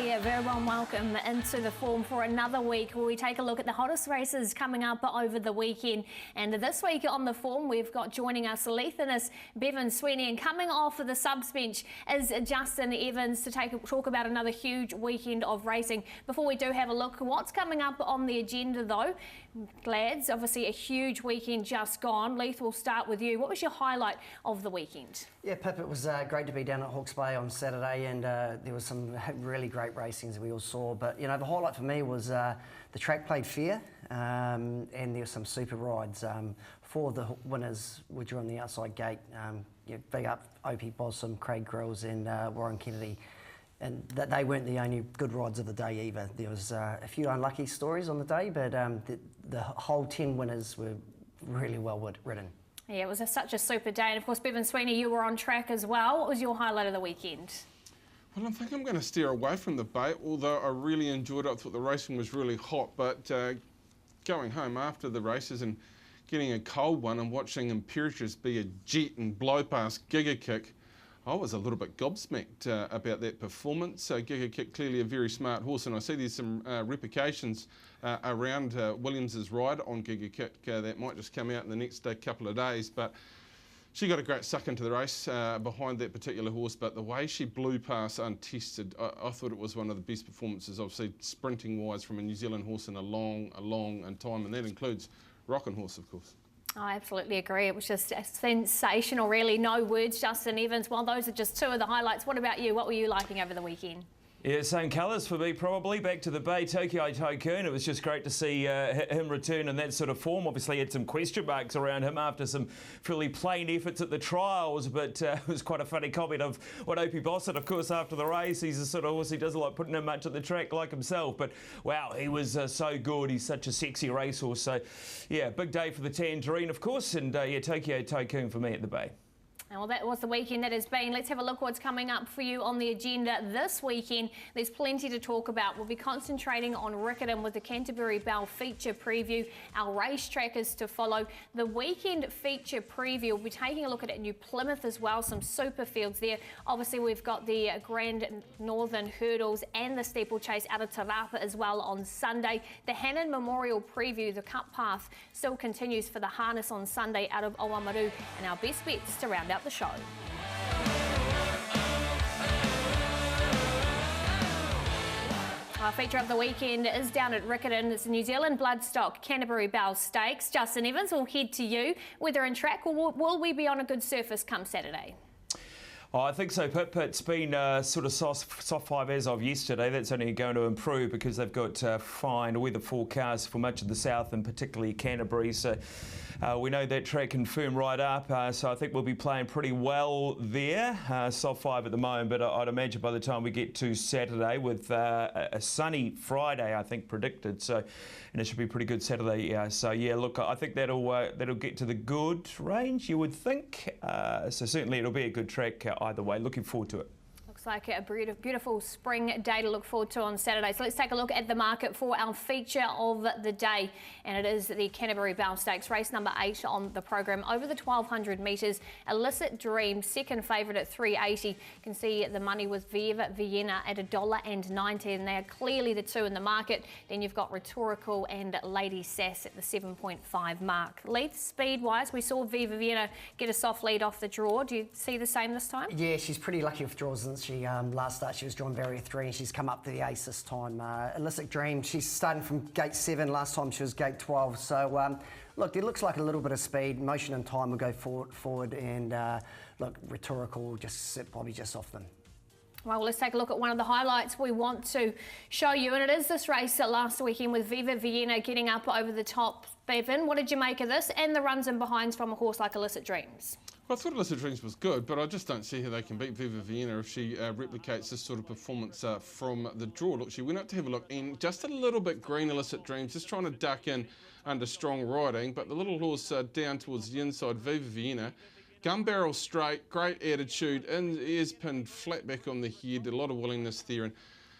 a very warm welcome into the form for another week where we take a look at the hottest races coming up over the weekend. And this week on the form, we've got joining us Leith and us Bevan Sweeney, and coming off of the subs bench is Justin Evans to talk about another huge weekend of racing. Before we do have a look at what's coming up on the agenda though, lads, obviously a huge weekend just gone. Leith, we'll start with you. What was your highlight of the weekend? Yeah, Pip, it was great to be down at Hawke's Bay on Saturday, and there was some really great racings we all saw. But, you know, the highlight for me was the track played fair, and there were some super rides. Four of the winners were on the outside gate. Big up Opie Bossom, Craig Grills and Warren Kennedy. And that they weren't the only good rides of the day either. There was a few unlucky stories on the day, but the whole 10 winners were really well ridden. Yeah, it was such a super day. And of course, Bevan Sweeney, you were on track as well. What was your highlight of the weekend? Well, I think I'm going to steer away from the Bay, although I really enjoyed it. I thought the racing was really hot, but going home after the races and getting a cold one and watching Imperatrice be a jet and blow past Giga Kick, I was a little bit gobsmacked about that performance. Giga Kick, clearly a very smart horse, and I see there's some replications around Williams's ride on Giga Kick that might just come out in the next couple of days. But she got a great suck into the race behind that particular horse, but the way she blew past untested, I thought it was one of the best performances I've seen sprinting-wise from a New Zealand horse in a long time, and that includes Rockin' Horse, of course. I absolutely agree. It was just sensational, really. No words, Justin Evans. Well, those are just two of the highlights. What about you? What were you liking over the weekend? Yeah, same colours for me probably. Back to the Bay, Tokyo Tycoon. It was just great to see him return in that sort of form. Obviously had some question marks around him after some fairly plain efforts at the trials, but it was quite a funny comment of what Opie Boss said, of course, after the race. He's the sort of horse he doesn't like putting in much at the track like himself, but wow, he was so good. He's such a sexy racehorse. So yeah, big day for the Tangerine, of course, and yeah, Tokyo Tycoon for me at the Bay. Well, that was the weekend that has been. Let's have a look what's coming up for you on the agenda this weekend. There's plenty to talk about. We'll be concentrating on Riccarton with the Canterbury Bell feature preview. Our Racetrackers to follow. The weekend feature preview, we'll be taking a look at New Plymouth as well. Some super fields there. Obviously, we've got the Grand Northern Hurdles and the Steeplechase out of Te Rapa as well on Sunday. The Hannan Memorial preview, the Cup Path, still continues for the harness on Sunday out of Oamaru. And our best bets to round out the show. Our feature of the weekend is down at Riccarton. It's the New Zealand Bloodstock Canterbury Bell Stakes. Justin Evans, will head to you. Whether in track, or will we be on a good surface come Saturday? Oh, I think so, Pip. It's been sort of soft 5 as of yesterday. That's only going to improve because they've got fine weather forecasts for much of the south and particularly Canterbury. So we know that track can firm right up. So I think we'll be playing pretty well there. Soft 5 at the moment, but I'd imagine by the time we get to Saturday with a sunny Friday, I think, predicted. So, and it should be a pretty good Saturday. So yeah, look, I think that'll get to the good range, you would think. So certainly it'll be a good track either way. Looking forward to it. Looks like a beautiful spring day to look forward to on Saturday. So let's take a look at the market for our feature of the day. And it is the Canterbury Bell Stakes, race number 8 on the program. Over the 1,200 metres, Illicit Dream, second favourite at $3.80. You can see the money with Viva Vienna at $1.90. And they are clearly the two in the market. Then you've got Rhetorical and Lady Sass at the 7.5 mark. Leith, speed-wise, we saw Viva Vienna get a soft lead off the draw. Do you see the same this time? Yeah, she's pretty lucky with draws, isn't she? Last start she was drawn barrier 3 and she's come up to the ace this time. Illicit Dream, she's starting from gate 7. Last time she was gate 12. So look, it looks like a little bit of speed. Motion and time will go forward and look, Rhetorical will just sit probably just off them. Well, let's take a look at one of the highlights we want to show you, and it is this race last weekend with Viva Vienna getting up over the top. Bevan, what did you make of this and the runs and behinds from a horse like Illicit Dreams? Well, I thought Illicit Dreams was good, but I just don't see how they can beat Viva Vienna if she replicates this sort of performance from the draw. Look, she went up to have a look in just a little bit green, Illicit Dreams, just trying to duck in under strong riding, but the little horse down towards the inside, Viva Vienna, gun barrel straight, great attitude, and ears pinned flat back on the head, a lot of willingness there, and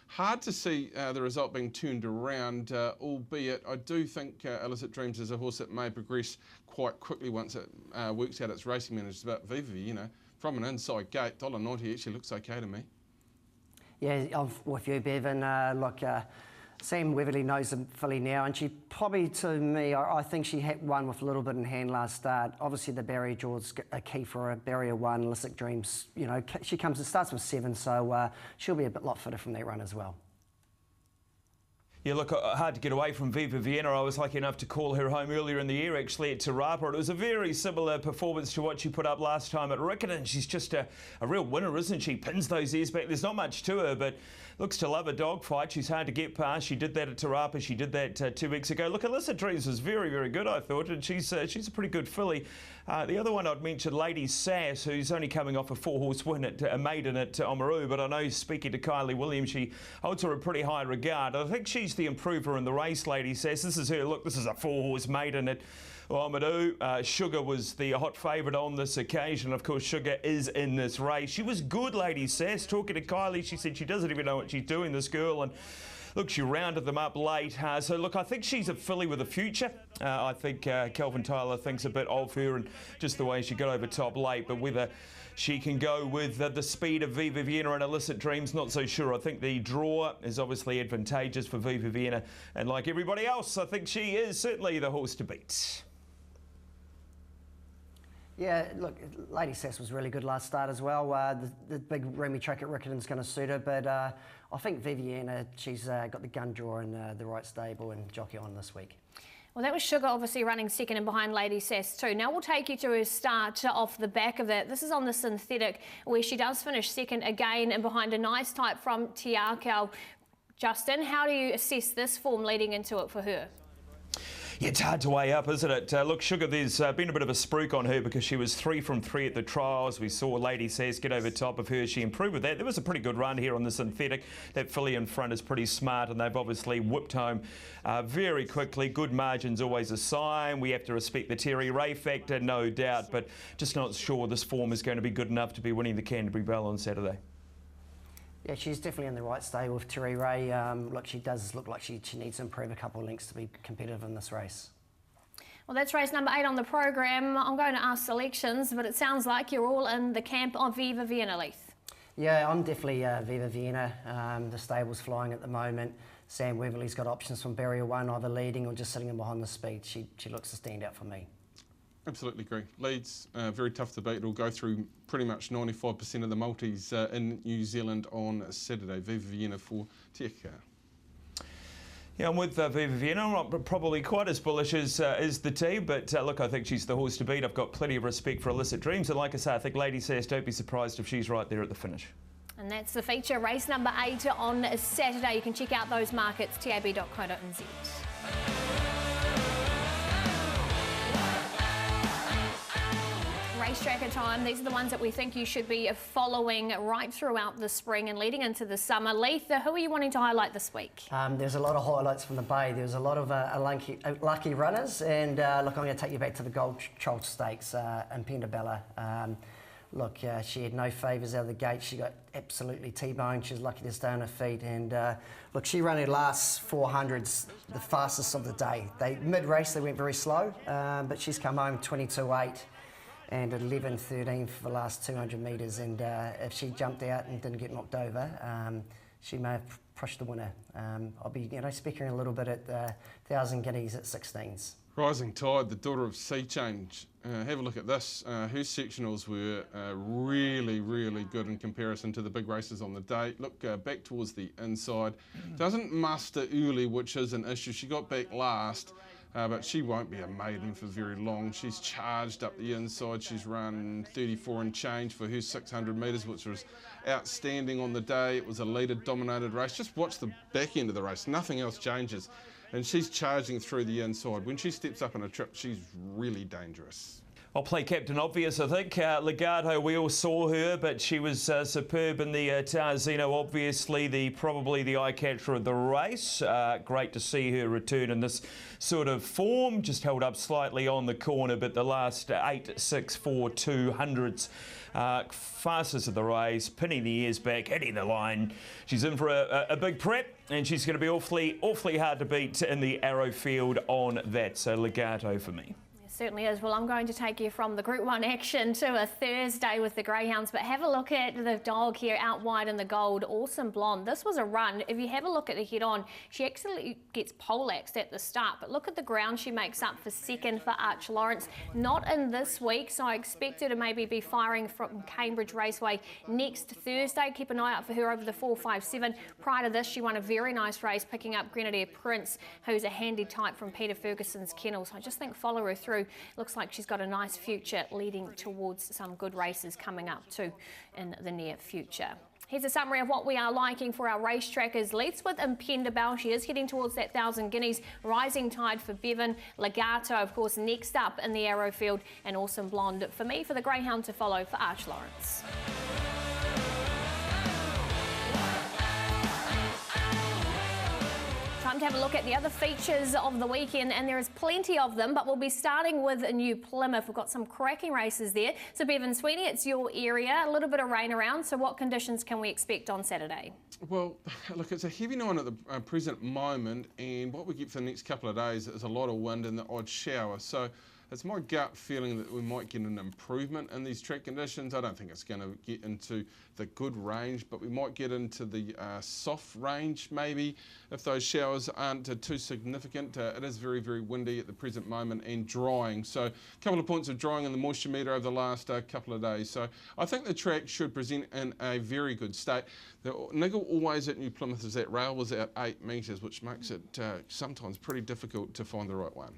hard to see the result being turned around, albeit I do think Illicit Dreams is a horse that may progress quite quickly once it works out its racing managers. But Viva, you know, from an inside gate, $1.90 actually looks okay to me. Yeah, I'm with you, Bevan. Sam Weatherly knows the filly now, and she probably, to me, I think she had won with a little bit in hand last start. Obviously, the barrier draw's a key for her. Barrier 1, Illicit Dreams, you know, she starts with 7, so she'll be a lot fitter from that run as well. Yeah, look, hard to get away from Viva Vienna. I was lucky enough to call her home earlier in the year, actually, at Te Rapa. It was a very similar performance to what she put up last time at Riccarton. She's just a real winner, isn't she? Pins those ears back. There's not much to her, but looks to love a dogfight. She's hard to get past. She did that at Te Rapa. She did that 2 weeks ago. Look, Illicit Dreams was very, very good, I thought, and she's a pretty good filly. The other one I'd mention, Lady Sass, who's only coming off a 4-horse win at a maiden at Oamaru, but I know, speaking to Kylie Williams, she holds her in pretty high regard. I think she's the improver in the race, Lady Sass. This is her. Look, this is a 4-horse maiden at Oamaru. Sugar was the hot favourite on this occasion. Of course, Sugar is in this race. She was good, Lady Sass. Talking to Kylie, she said she doesn't even know what she's doing, this girl, and look, she rounded them up late. So, look, I think she's a filly with a future. I think Kelvin Tyler thinks a bit of her and just the way she got over top late. But whether she can go with the speed of Viva Vienna and Illicit Dreams, not so sure. I think the draw is obviously advantageous for Viva Vienna. And like everybody else, I think she is certainly the horse to beat. Yeah, look, Lady Sass was really good last start as well. The big roomy track at Riccarton's going to suit her, but I think Viviana, she's got the gun draw in the right stable and jockey on this week. Well, that was Sugar obviously running second and behind Lady Sass too. Now we'll take you to her start off the back of that. This is on the synthetic, where she does finish second again and behind a nice type from Tiakau. Justin, how do you assess this form leading into it for her? Yeah, it's hard to weigh up, isn't it? Look, Sugar, there's been a bit of a spruik on her because she was 3 from 3 at the trials. We saw Lady Sass get over top of her. She improved with that. There was a pretty good run here on the synthetic. That filly in front is pretty smart, and they've obviously whipped home very quickly. Good margin's always a sign. We have to respect the Terry Ray factor, no doubt, but just not sure this form is going to be good enough to be winning the Canterbury Bell on Saturday. Yeah, she's definitely in the right stable with Terry Ray. Look, she does look like she needs to improve a couple of lengths to be competitive in this race. Well, that's race number 8 on the program. I'm going to ask selections, but it sounds like you're all in the camp of Viva Vienna, Leith. Yeah, I'm definitely Viva Vienna. The stable's flying at the moment. Sam Weatherly's got options from barrier 1, either leading or just sitting in behind the speed. She looks to stand out for me. Absolutely agree. Leeds, very tough to beat. It'll go through pretty much 95% of the multis in New Zealand on Saturday. Viva Vienna for Tiakau. Yeah, I'm with Viva Vienna. I'm not probably quite as bullish as the team, but look, I think she's the horse to beat. I've got plenty of respect for Illicit Dreams, and like I say, I think Lady Sass, don't be surprised if she's right there at the finish. And that's the feature, race number 8 on Saturday. You can check out those markets, tab.co.nz. Racetracker time. These are the ones that we think you should be following right throughout the spring and leading into the summer. Leith, who are you wanting to highlight this week? There's a lot of highlights from the Bay. There's a lot of lucky runners, and look, I'm going to take you back to the Gold Troll Stakes in Pendabella. Look, she had no favours out of the gate. She got absolutely T-boned. She was lucky to stay on her feet. And look, she ran her last 400s, the fastest of the day. Mid-race, they went very slow, but she's come home 22.8 and 11.13 for the last 200 metres. And if she jumped out and didn't get knocked over, she may have pushed the winner. I'll be, speaking a little bit at 1,000 guineas at 16s. Rising Tide, the daughter of Sea Change. Have a look at this. Her sectionals were really, really good in comparison to the big races on the day. Look, back towards the inside. Doesn't muster early, which is an issue. She got back last, but she won't be a maiden for very long. She's charged up the inside. She's run 34 and change for her 600 metres, which was outstanding on the day. It was a leader-dominated race. Just watch the back end of the race. Nothing else changes. And she's charging through the inside. When she steps up on a trip, she's really dangerous. I'll play Captain Obvious, I think. Legato, we all saw her, but she was superb in the Tarzino, obviously probably the eye-catcher of the race. Great to see her return in this sort of form. Just held up slightly on the corner, but the last 8, 6, 4, 200s. Fastest of the race, pinning the ears back, hitting the line. She's in for a big prep, and she's going to be awfully hard to beat in the Arrowfield on that. So Legato for me. certainly is. Well, I'm going to take you from the Group 1 action to a Thursday with the greyhounds, but have a look at the dog here out wide in the gold, Awesome Blonde. This was a run. If you have a look at the head-on, she actually gets poleaxed at the start, but look at the ground she makes up for second for Arch Lawrence. Not in this week, so I expect her to maybe be firing from Cambridge Raceway next Thursday. Keep an eye out for her over the 457. Prior to this, she won a very nice race, picking up Grenadier Prince, who's a handy type from Peter Ferguson's kennel. So I just think follow her through. Looks like she's got a nice future leading towards some good races coming up too in the near future. Here's a summary of what we are liking for our race trackers. Leith's with Impendable. She is heading towards that 1,000 guineas. Rising Tide for Bevan. Legato, of course, next up in the Arrow field. And Awesome Blonde for me, for the greyhound to follow for Arch Lawrence. Time to have a look at the other features of the weekend, and there is plenty of them, but we'll be starting with a new Plymouth. We've got some cracking races there. So Bevan Sweeney, it's your area, a little bit of rain around, so what conditions can we expect on Saturday? Well, look, it's a heavy night at the present moment, and what we get for the next couple of days is a lot of wind and the odd shower. So it's my gut feeling that we might get an improvement in these track conditions. I don't think it's going to get into the good range, but we might get into the soft range maybe if those showers aren't too significant. It is very, very windy at the present moment and drying. So a couple of points of drying in the moisture meter over the last couple of days. So I think the track should present in a very good state. The niggle always at New Plymouth is that rail was at 8 metres, which makes it sometimes pretty difficult to find the right one.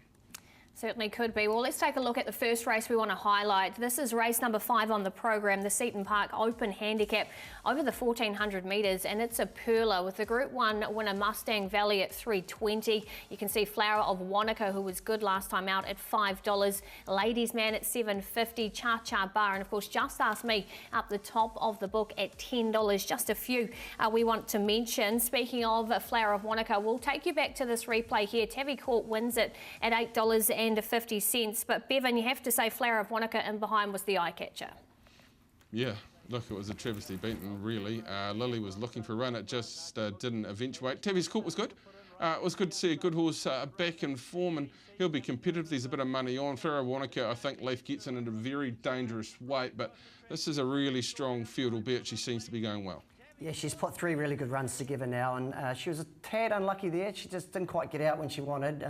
Certainly could be. Well, let's take a look at the first race we want to highlight. This is race number 5 on the program, the Seaton Park Open Handicap over the 1,400 metres, and it's a perler with the Group 1 winner Mustang Valley at 320. You can see Flower of Wanaka, who was good last time out, at $5. Ladies Man at $7.50. Cha Cha Bar, and of course Just Ask Me up the top of the book at $10. Just a few we want to mention. Speaking of Flower of Wanaka, we'll take you back to this replay here. Tabby Court wins it at $8.50, but Bevan, you have to say Flower of Wanaka in behind was the eye catcher. Yeah, look, it was a travesty beaten, really. Lily was looking for a run, it just didn't eventuate. Tabby's Court was good. It was good to see a good horse back in form, and he'll be competitive. There's a bit of money on. Flower of Wanaka, I think Leith gets in at a very dangerous weight, but this is a really strong field, albeit she seems to be going well. Yeah, she's put 3 really good runs together now, and she was a tad unlucky there. She just didn't quite get out when she wanted.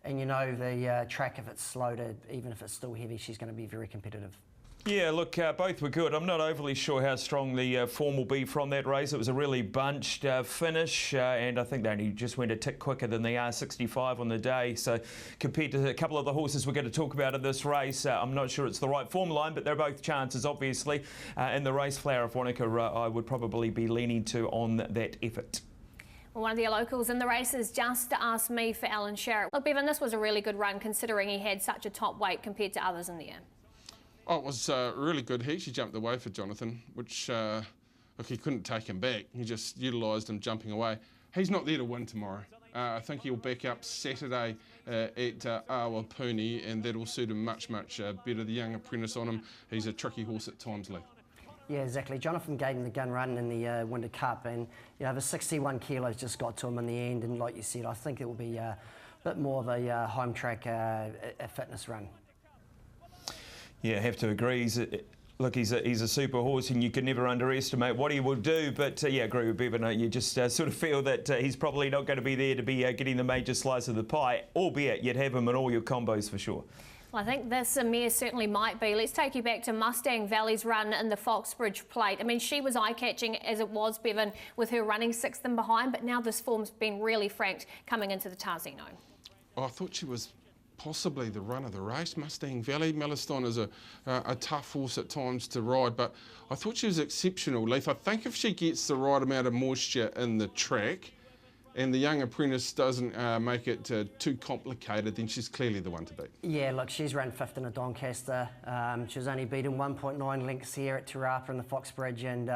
And you know the track, if it's slow to, even if it's still heavy, she's going to be very competitive. Yeah, look, both were good. I'm not overly sure how strong the form will be from that race. It was a really bunched finish, and I think they only just went a tick quicker than the R65 on the day. So compared to a couple of the horses we're going to talk about in this race, I'm not sure it's the right form line, but they're both chances, obviously. In the race, Flower of Wanaka, I would probably be leaning to on that effort. One of the locals in the race is Just Ask Me for Alan Sharrett. Look, Bevan, this was a really good run considering he had such a top weight compared to others in there. Oh, it was really good. He actually jumped away for Jonathan, which look, he couldn't take him back. He just utilised him jumping away. He's not there to win tomorrow. I think he'll back up Saturday at Awapuni, and that'll suit him much, much better. The young apprentice on him, he's a tricky horse at times, Lee. Yeah, exactly. Jonathan gave him the gun run in the Winter Cup, and you know the 61 kilos just got to him in the end. And like you said, I think it will be a bit more of a home track a fitness run. Yeah, I have to agree. Look, he's a super horse, and you can never underestimate what he will do. But yeah, I agree with Bevan. You just sort of feel that he's probably not going to be there to be getting the major slice of the pie, albeit you'd have him in all your combos for sure. Well, I think this mare certainly might be. Let's take you back to Mustang Valley's run in the Foxbridge Plate. I mean, she was eye-catching as it was, Bevan, with her running 6th and behind, but now this form's been really franked coming into the Tarzino. Oh, I thought she was possibly the run of the race. Mustang Valley. Meliston is a tough horse at times to ride, but I thought she was exceptional, Leith. I think if she gets the right amount of moisture in the track and the young apprentice doesn't make it too complicated, then she's clearly the one to beat. Yeah, look, she's run 5th in a Doncaster. She was only beaten 1.9 lengths here at Te Rapa in the Foxbridge, and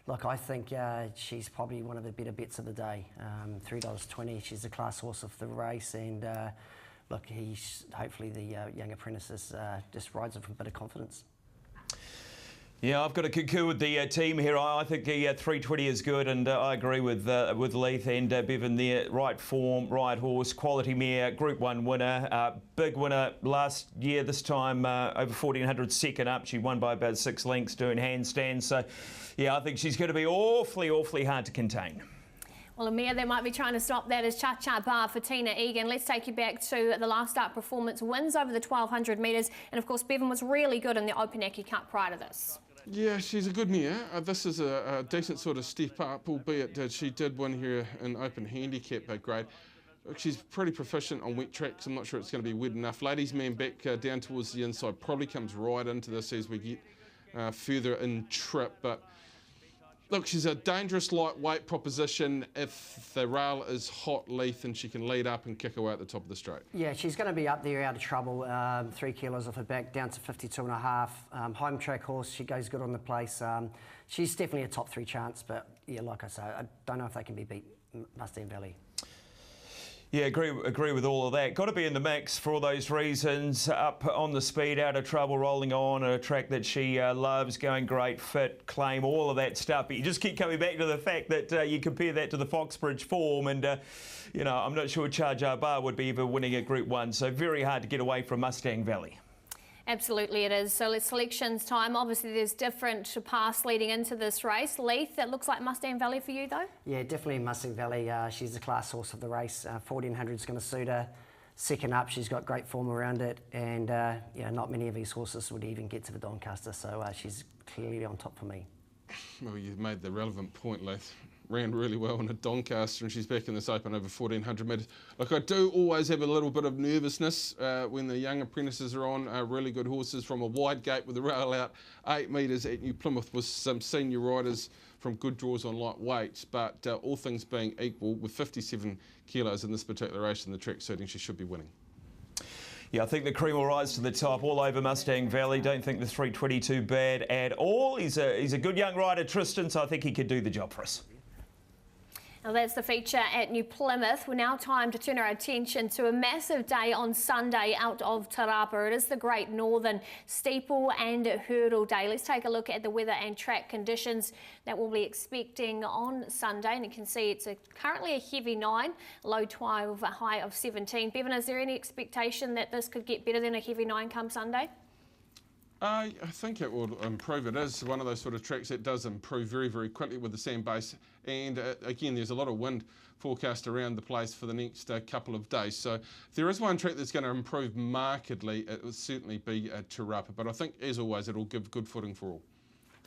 look, I think she's probably one of the better bets of the day. $3.20, she's the class horse of the race, and look, hopefully the young apprentice just rides it from a bit of confidence. Yeah, I've got to concur with the team here. I think the 320 is good, and I agree with Leith and Bevan there. Right form, right horse, quality mare, Group 1 winner, big winner last year. This time over 1400, second up. She won by about 6 lengths doing handstands. So, yeah, I think she's going to be awfully hard to contain. Well, a mare that might be trying to stop that is Cha Cha Bar for Tina Egan. Let's take you back to the last start performance, wins over the 1200 metres, and of course Bevan was really good in the Opunake Cup prior to this. Yeah, she's a good mare. This is a decent sort of step up, albeit she did win here in open handicap grade. She's pretty proficient on wet tracks. I'm not sure it's going to be wet enough. Ladies man back down towards the inside probably comes right into this as we get further in trip. But look, she's a dangerous lightweight proposition if the rail is hot, Leith, and she can lead up and kick away at the top of the straight. Yeah, she's going to be up there out of trouble. 3 kilos off her back, down to 52.5. Home track horse, she goes good on the place. She's definitely a top 3 chance, but yeah, like I say, I don't know if they can be beat Mustang Valley. Yeah, agree with all of that. Got to be in the mix for all those reasons. Up on the speed, out of trouble, rolling on a track that she loves, going great, fit, claim, all of that stuff. But you just keep coming back to the fact that you compare that to the Foxbridge form, and you know, I'm not sure Cha Cha Bar would be ever winning at Group 1. So very hard to get away from Mustang Valley. Absolutely it is. So it's selections time. Obviously there's different paths leading into this race. Leith, that looks like Mustang Valley for you though? Yeah, definitely Mustang Valley. She's the class horse of the race. 1400 is going to suit her. Second up, she's got great form around it, and yeah, not many of these horses would even get to the Doncaster, so she's clearly on top for me. Well, you've made the relevant point, Leith. Ran really well in a Doncaster, and she's back in this open over 1400 metres. Look, I do always have a little bit of nervousness when the young apprentices are on really good horses from a wide gate with the rail out 8 metres at New Plymouth with some senior riders from good draws on light weights. But all things being equal, with 57 kilos in this particular race and the track suiting, she should be winning. Yeah, I think the cream will rise to the top all over Mustang Valley. Don't think the 322 bad at all. He's a good young rider, Tristan, so I think he could do the job for us. Now that's the feature at New Plymouth. We're now time to turn our attention to a massive day on Sunday out of Te Rapa. It is the Great Northern Steeple and Hurdle Day. Let's take a look at the weather and track conditions that we'll be expecting on Sunday. And you can see it's currently a heavy 9, low 12, a high of 17. Bevan, is there any expectation that this could get better than a heavy 9 come Sunday? I think it will improve. It is one of those sort of tracks that does improve very quickly with the sand base, and again there's a lot of wind forecast around the place for the next couple of days. So if there is one track that's going to improve markedly, it will certainly be Te Rapa, but I think as always it'll give good footing for all.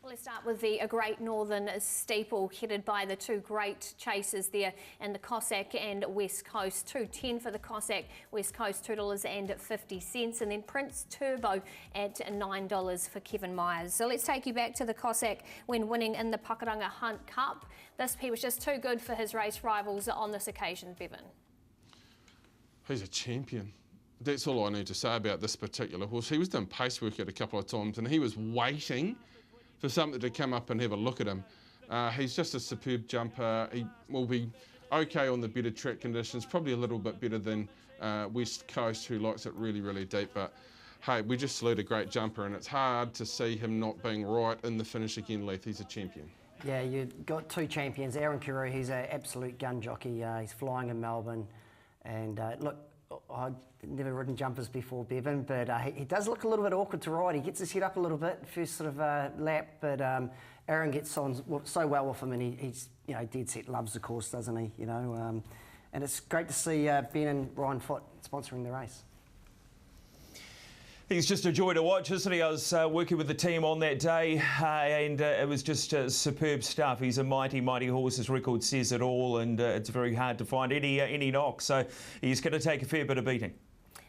Well, let's start with the Great Northern Steeple, headed by the 2 great chasers there in the Cossack and West Coast. 2.10 for the Cossack, West Coast $2.50, and then Prince Turbo at $9 for Kevin Myers. So let's take you back to the Cossack when winning in the Pakuranga Hunt Cup. This he was just too good for his race rivals on this occasion, Bevan. He's a champion. That's all I need to say about this particular horse. He was doing pace work at a couple of times, and he was waiting for something to come up and have a look at him. He's just a superb jumper. He will be okay on the better track conditions, probably a little bit better than West Coast, who likes it really deep. But hey, we just salute a great jumper, and it's hard to see him not being right in the finish again, Leith. He's a champion. Yeah, you've got 2 champions. Aaron Carew, he's an absolute gun jockey. He's flying in Melbourne. And look, I've never ridden jumpers before, Bevan, but he does look a little bit awkward to ride. He gets his head up a little bit, first sort of lap, but Aaron gets on so well with him, and he's, you know, dead set loves the course, doesn't he? You know, and it's great to see Ben and Ryan Foote sponsoring the race. He's just a joy to watch, isn't he? I was working with the team on that day, and it was just superb stuff. He's a mighty horse. His record says it all, and it's very hard to find any knocks. So he's going to take a fair bit of beating.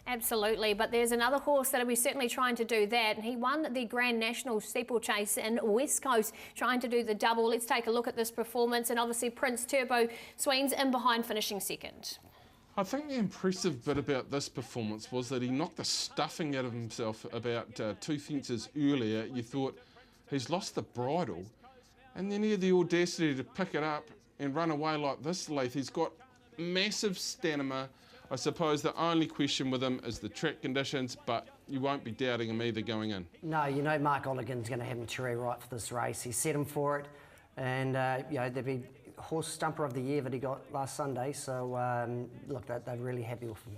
Absolutely, but there's another horse that'll be certainly trying to do that, and he won the Grand National Steeplechase in West Coast, trying to do the double. Let's take a look at this performance, and obviously Prince Turbo swings in behind, finishing second. I think the impressive bit about this performance was that he knocked the stuffing out of himself about 2 fences earlier. You thought, he's lost the bridle, and then he had the audacity to pick it up and run away like this, Leith. He's got massive stamina. I suppose the only question with him is the track conditions, but you won't be doubting him either going in. No, you know Mark Olligan's going to have Maturi right for this race. He set him for it, and you know, there'd be horse stumper of the year that he got last Sunday. So look, they're really happy with him.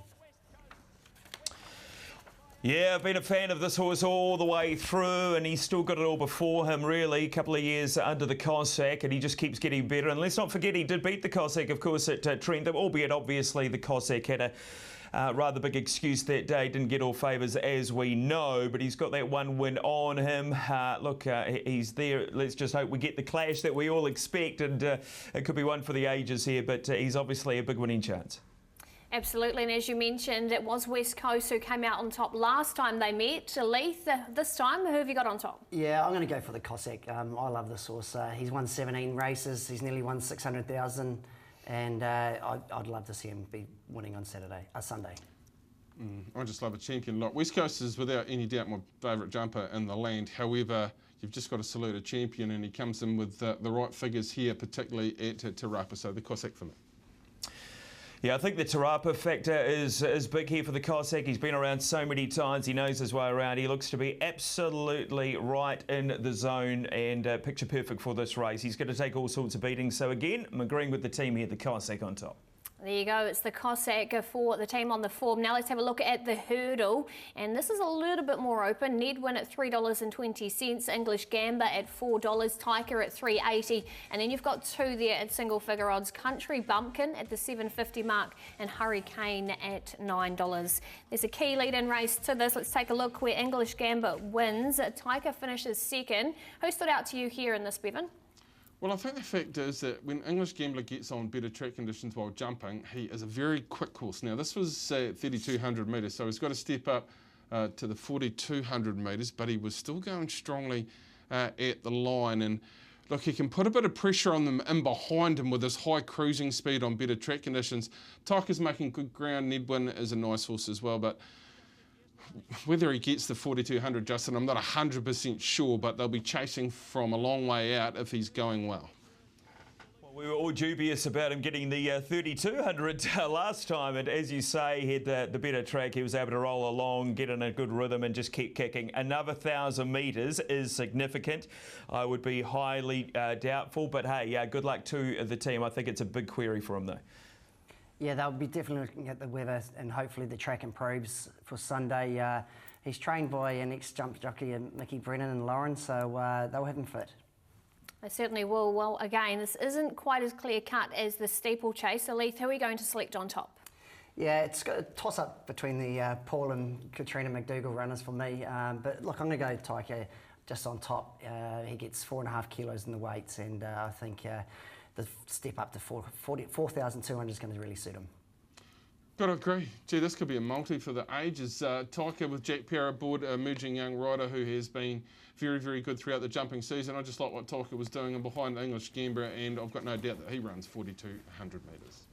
Yeah, I've been a fan of this horse all the way through, and he's still got it all before him, really. A couple of years under the Cossack, and he just keeps getting better. And let's not forget, he did beat the Cossack, of course, at Trent, albeit obviously the Cossack had a rather big excuse that day, didn't get all favours, as we know, but he's got that one win on him. Look, he's there. Let's just hope we get the clash that we all expect, and it could be one for the ages here, but he's obviously a big winning chance. Absolutely, and as you mentioned, it was West Coast who came out on top last time they met. Leith, this time, who have you got on top? Yeah, I'm going to go for the Cossack. I love this horse. He's won 17 races. He's nearly won 600,000, and I'd love to see him be winning on Sunday. I just love a champion lot. West Coast is without any doubt my favourite jumper in the land. However, you've just got to salute a champion, and he comes in with the right figures here, particularly at Te Rapa. So the Cossack for me. Yeah, I think the Te Rapa factor is big here for the Cossack. He's been around so many times. He knows his way around. He looks to be absolutely right in the zone and picture perfect for this race. He's going to take all sorts of beatings. So again, I'm agreeing with the team here, the Cossack on top. There you go, it's the Cossack for the team on the form. Now let's have a look at the hurdle, and this is a little bit more open. Nedwin at $3.20, English Gamba at $4, Tiker at $3.80, and then you've got two there at single figure odds, Country Bumpkin at the $7.50 mark and Hurricane at $9. There's a key lead-in race to this. Let's take a look where English Gamba wins. Tiker finishes second. Who stood out to you here in this, Bevan? Well, I think the fact is that when English Gambler gets on better track conditions while jumping, he is a very quick horse. Now, this was 3,200 metres, so he's got to step up to the 4,200 metres, but he was still going strongly at the line. And look, he can put a bit of pressure on them in behind him with his high cruising speed on better track conditions. Tiker's making good ground. Nedwin is a nice horse as well, but whether he gets the 4,200, Justin, I'm not 100% sure, but they'll be chasing from a long way out if he's going well. Well, we were all dubious about him getting the 3,200 last time, and as you say, he had the better track. He was able to roll along, get in a good rhythm and just keep kicking. Another 1,000 metres is significant. I would be highly doubtful, but hey, good luck to the team. I think it's a big query for him though. Yeah, they'll be definitely looking at the weather, and hopefully the track improves for Sunday. He's trained by an ex-jump jockey, Mickey Brennan and Lauren, so they'll have him fit. They certainly will. Well, again, this isn't quite as clear-cut as the steeplechase. So, Leith, who are we going to select on top? Yeah, it's got a toss-up between the Paul and Katrina McDougall runners for me. But look, I'm going to go Tiker just on top. He gets 4.5 kilos in the weights, and I think the step up to 4,200 is going to really suit him. Got to agree. Gee, this could be a multi for the ages. Tiker with Jack Parra aboard, emerging young rider who has been very, very good throughout the jumping season. I just like what Tiker was doing, and behind English Gambler, and I've got no doubt that he runs 4,200 metres.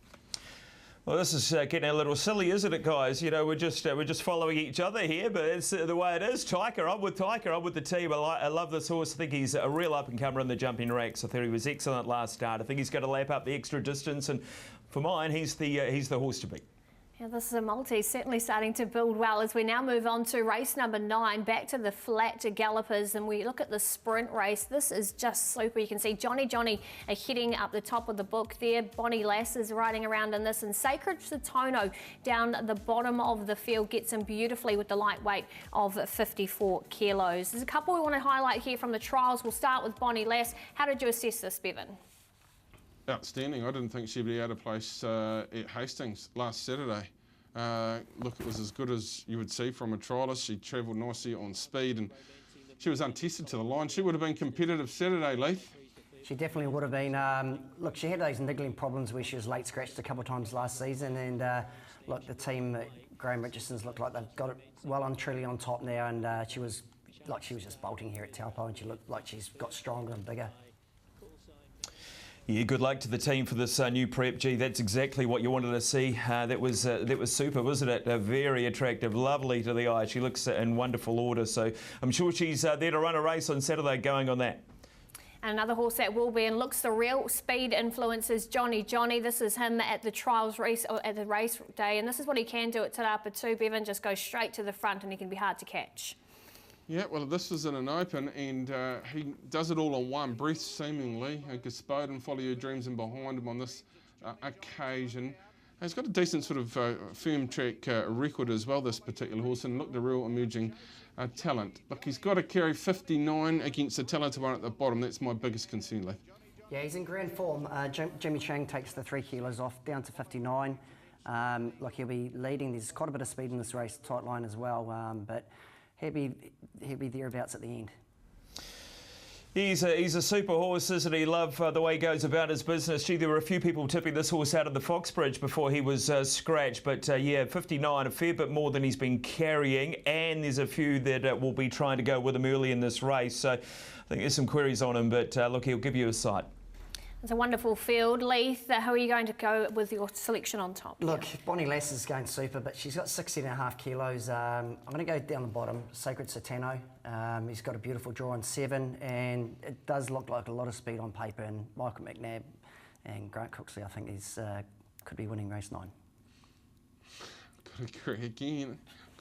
Well, this is getting a little silly, isn't it, guys? You know, we're just following each other here, but it's the way it is. Tiker, I'm with Tiker, I'm with the team. I love this horse. I think he's a real up-and-comer in the jumping ranks. I thought he was excellent last start. I think he's going to lap up the extra distance, and for mine, he's the horse to beat. Yeah, this is a multi, certainly starting to build well as we now move on to race number 9, back to the flat gallopers, and we look at the sprint race. This is just super. You can see Johnny heading up the top of the book there. Bonnie Lass is riding around in this, and Sacred Satono down the bottom of the field gets him beautifully with the lightweight of 54 kilos. There's a couple we want to highlight here from the trials. We'll start with Bonnie Lass. How did you assess this, Bevan? Outstanding. I didn't think she'd be out of place at Hastings last Saturday. Look, it was as good as you would see from a trialist. She travelled nicely on speed, and she was untested to the line. She would have been competitive Saturday, Leith. She definitely would have been. Look, she had those niggling problems where she was late scratched a couple of times last season, and look, the team, Graham Richardson's looked like they've got it well and truly on top now, and she was just bolting here at Taupo, and she looked like she's got stronger and bigger. Yeah, good luck to the team for this new prep. Gee, that's exactly what you wanted to see. That was super, wasn't it? Very attractive, lovely to the eye. She looks in wonderful order, so I'm sure she's there to run a race on Saturday going on that. And another horse that will be and looks the real speed influences Johnny. This is him at the trials race, or at the race day, and this is what he can do at Te Rapa too. Bevan just goes straight to the front and he can be hard to catch. Yeah, well, this was in an open, and he does it all on one breath, seemingly. Gospodin, Follow Your Dreams, and behind him on this occasion. He's got a decent sort of firm track record as well, this particular horse, and looked a real emerging talent. Look, he's got to carry 59 against the talented one at the bottom. That's my biggest concern, Leith. Yeah, he's in grand form. Jimmy Chang takes the 3 kilos off, down to 59. Look, he'll be leading. There's quite a bit of speed in this race, tight line as well, but he'll be thereabouts at the end. He's a super horse, isn't he? Love the way he goes about his business. Gee, there were a few people tipping this horse out of the Foxbridge before he was scratched. But yeah, 59, a fair bit more than he's been carrying. And there's a few that will be trying to go with him early in this race. So I think there's some queries on him. But look, he'll give you a sight. It's a wonderful field. Leith, how are you going to go with your selection on top? Look, Bonnie Lass is going super, but she's got 16.5 kilos. I'm going to go down the bottom, Sacred Satano. He's got a beautiful draw on 7, and it does look like a lot of speed on paper, and Michael McNabb and Grant Cooksley, I think, could be winning race 9. Got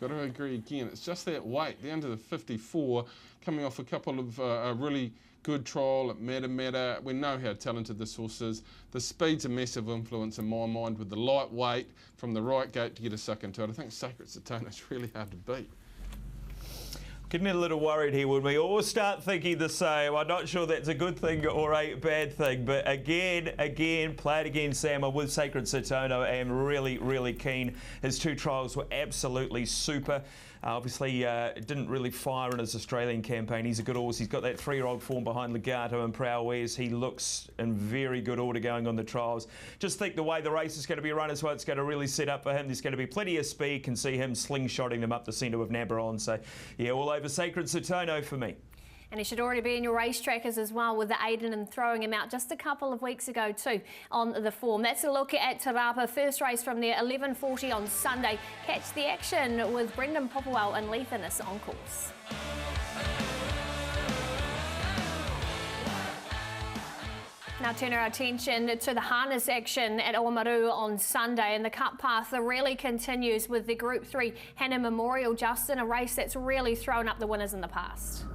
to agree again. It's just that weight, down to the 54, coming off a couple of really good trial at Matter. We know how talented this horse is. The speed's a massive influence in my mind, with the light weight from the right gate to get a suck into it. I think Sacred Satana is really hard to beat. Getting a little worried here when we all start thinking the same. I'm not sure that's a good thing or a bad thing, but again, play it again, Sam. I'm with Sacred Satano. I am really keen. His 2 trials were absolutely super. Obviously, didn't really fire in his Australian campaign. He's a good horse. He's got that 3-year-old form behind Legato and Prowess. He looks in very good order going on the trials. Just think the way the race is going to be run as well, it's going to really set up for him. There's going to be plenty of speed. Can see him slingshotting them up the centre with Nabaron. So, yeah, all over Sacred Satano for me. And he should already be in your race trackers as well, with the Aidan and throwing him out just a couple of weeks ago too on the form. That's a look at Te Rapa. First race from there, 11:40 on Sunday. Catch the action with Brendan Popplewell and Leith on course. Now turn our attention to the harness action at Oamaru on Sunday, and the Cup Path really continues with the Group 3 Hannan Memorial, Justin, a race that's really thrown up the winners in the past.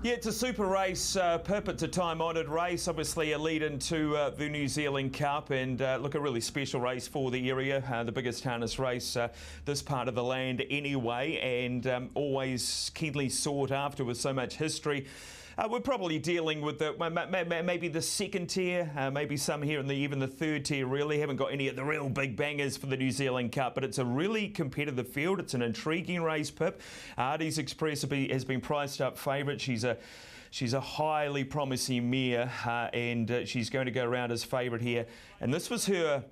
Yeah, it's a super race, Pip. It's a time-honoured race, obviously a lead into the New Zealand Cup, and look, a really special race for the area, the biggest harness race this part of the land anyway, and always keenly sought after with so much history. We're probably dealing with maybe the second tier, maybe some here in even the third tier. Really haven't got any of the real big bangers for the New Zealand Cup, but it's a really competitive field. It's an intriguing race, Pip. Artie's Express has been priced up favourite. She's a highly promising mare, and she's going to go around as favourite here. And this was her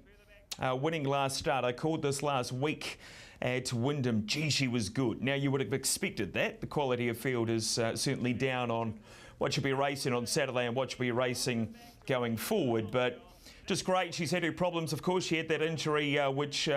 winning last start. I called this last week at Wyndham. Gee, she was good. Now, you would have expected that. The quality of field is certainly down on what she'll be racing on Saturday and what she'll be racing going forward. But just great. She's had her problems, of course. She had that injury which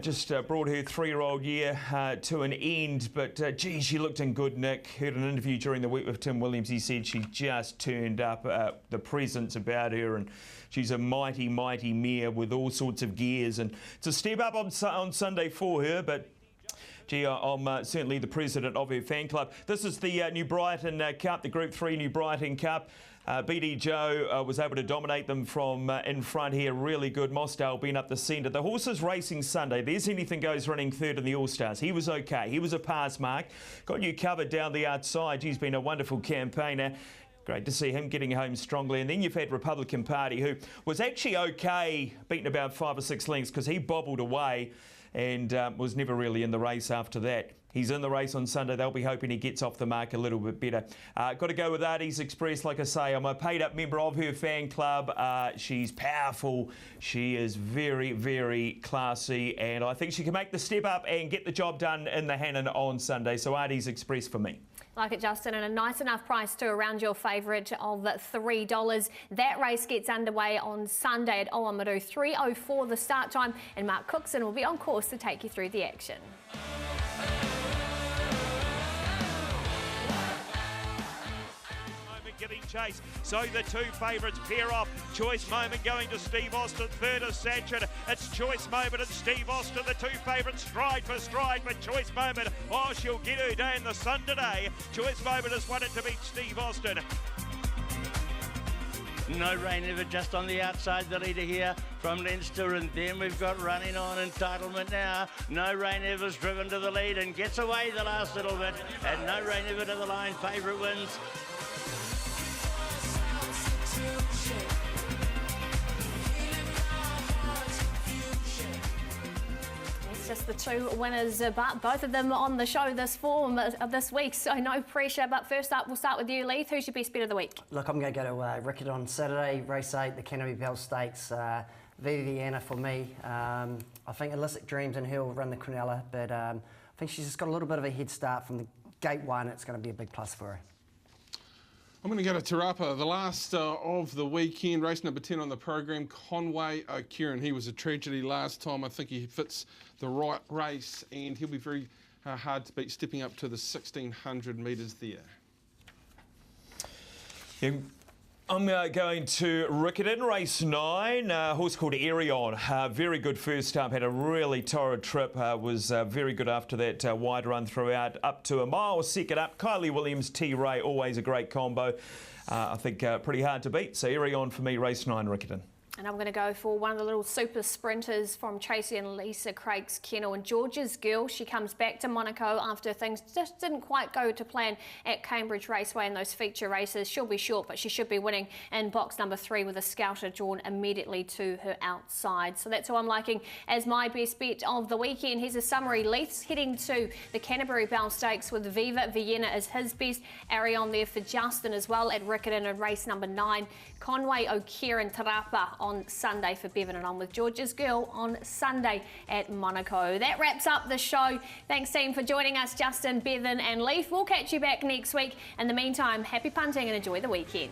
just brought her 3-year-old year to an end. But, gee, she looked in good nick. Heard an interview during the week with Tim Williams. He said she just turned up, the presence about her, and she's a mighty mare with all sorts of gears. And it's a step up on Sunday for her, but gee, I'm certainly the president of her fan club. This is the New Brighton Cup, the Group 3 New Brighton Cup. BD Joe was able to dominate them from in front here. Really good. Mosdale being up the centre. The horses racing Sunday. There's Anything Goes running third in the All-Stars. He was okay. He was a pass mark. Got you covered down the outside. He's been a wonderful campaigner. Great to see him getting home strongly. And then you've had Republican Party, who was actually okay, beaten about 5 or 6 lengths because he bobbled away and was never really in the race after that. He's in the race on Sunday. They'll be hoping he gets off the mark a little bit better. Got to go with Artie's Express. Like I say, I'm a paid-up member of her fan club. She's powerful. She is very classy. And I think she can make the step up and get the job done in the Hannan on Sunday. So Artie's Express for me. Like it, Justin, and a nice enough price too, around your favourite of $3. That race gets underway on Sunday at Oamaru, 3:04 the start time, and Mark Cookson will be on course to take you through the action. Getting chase. So the two favourites pair off. Choice Moment going to Steve Austin, third is Sanchin. It's Choice Moment and Steve Austin, the two favourites stride for stride, but Choice Moment, oh, she'll get her day in the sun today. Choice Moment has won it to beat Steve Austin. No Rain Ever just on the outside, the leader here from Leinster, and then we've got Running On Entitlement now. No Rain Ever's driven to the lead and gets away the last little bit, and No Rain Ever to the line, favourite wins. Just the two winners, but both of them on the show this form this week, so no pressure. But first up, we'll start with you, Leith. Who's your best bet of the week? Look, I'm going to go to Rickett on Saturday, race 8, the Canterbury Bell Stakes. Viva Vienna for me. I think Illicit Dreams and he'll run the Quinella, but I think she's just got a little bit of a head start from the gate 1. It's going to be a big plus for her. I'm going to go to Te Rapa, the last of the weekend, race number 10 on the program, Conway O'Kieran. He was a tragedy last time. I think he fits the right race and he'll be very hard to beat, stepping up to the 1,600 metres there. Yeah, I'm going to Riccarton, race 9, a horse called Arion. Very good first up, had a really torrid trip, was very good after that wide run throughout, up to a mile. Second up, Kylie Williams, T-Ray, always a great combo. I think pretty hard to beat, so Arion for me, race 9, Riccarton. And I'm going to go for one of the little super sprinters from Tracy and Lisa Craig's kennel. And George's Girl, she comes back to Monaco after things just didn't quite go to plan at Cambridge Raceway in those feature races. She'll be short, but she should be winning in box number 3 with a scouter drawn immediately to her outside. So that's who I'm liking as my best bet of the weekend. Here's a summary. Leith's heading to the Canterbury Bell Stakes with Viva Vienna as his best. Arion there for Justin as well at Riccarton in race number 9. Conway O'Kieran Te Rapa on Sunday for Bevan, and on with George's Girl on Sunday at Monaco. That wraps up the show. Thanks team for joining us, Justin, Bevan and Leith. We'll catch you back next week. In the meantime, happy punting and enjoy the weekend.